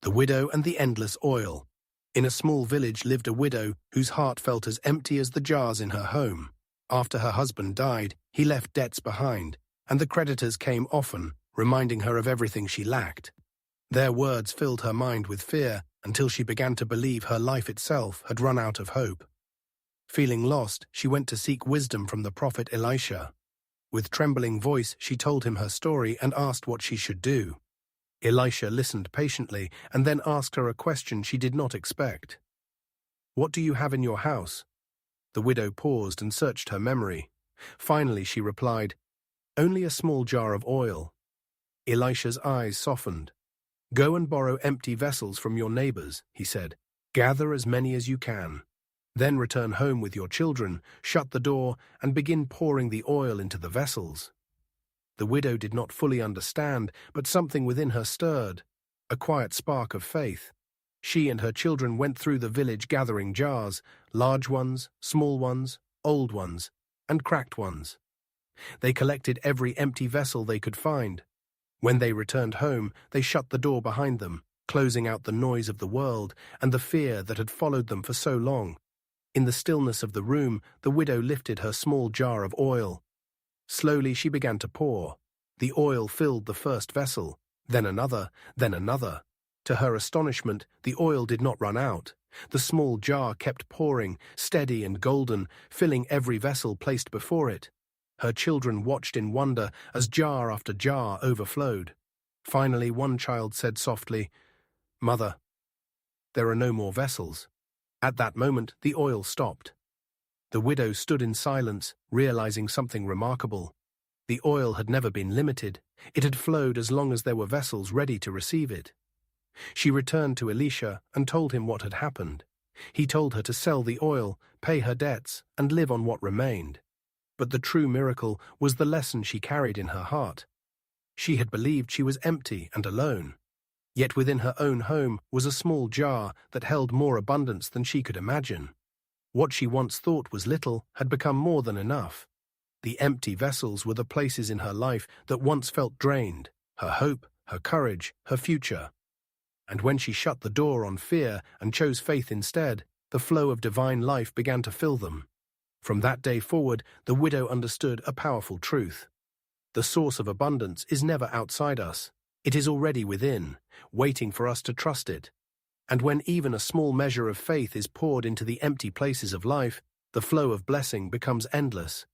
The Widow and the Endless Oil. In a small village lived a widow whose heart felt as empty as the jars in her home. After her husband died, he left debts behind, and the creditors came often, reminding her of everything she lacked. Their words filled her mind with fear until she began to believe her life itself had run out of hope. Feeling lost, she went to seek wisdom from the prophet Elisha. With trembling voice, she told him her story and asked what she should do. Elisha listened patiently and then asked her a question she did not expect. "What do you have in your house?" The widow paused and searched her memory. Finally, she replied, "Only a small jar of oil." Elisha's eyes softened. "Go and borrow empty vessels from your neighbors," he said. "Gather as many as you can. Then return home with your children, shut the door, and begin pouring the oil into the vessels." The widow did not fully understand, but something within her stirred, a quiet spark of faith. She and her children went through the village gathering jars, large ones, small ones, old ones, and cracked ones. They collected every empty vessel they could find. When they returned home, they shut the door behind them, closing out the noise of the world and the fear that had followed them for so long. In the stillness of the room, the widow lifted her small jar of oil. Slowly she began to pour. The oil filled the first vessel, then another, then another. To her astonishment, the oil did not run out. The small jar kept pouring, steady and golden, filling every vessel placed before it. Her children watched in wonder as jar after jar overflowed. Finally, one child said softly, "Mother, there are no more vessels." At that moment, the oil stopped. The widow stood in silence, realizing something remarkable. The oil had never been limited. It had flowed as long as there were vessels ready to receive it. She returned to Elisha and told him what had happened. He told her to sell the oil, pay her debts, and live on what remained. But the true miracle was the lesson she carried in her heart. She had believed she was empty and alone. Yet within her own home was a small jar that held more abundance than she could imagine. What she once thought was little had become more than enough. The empty vessels were the places in her life that once felt drained, her hope, her courage, her future. And when she shut the door on fear and chose faith instead, the flow of divine life began to fill them. From that day forward, the widow understood a powerful truth. The source of abundance is never outside us. It is already within, waiting for us to trust it. And when even a small measure of faith is poured into the empty places of life, the flow of blessing becomes endless.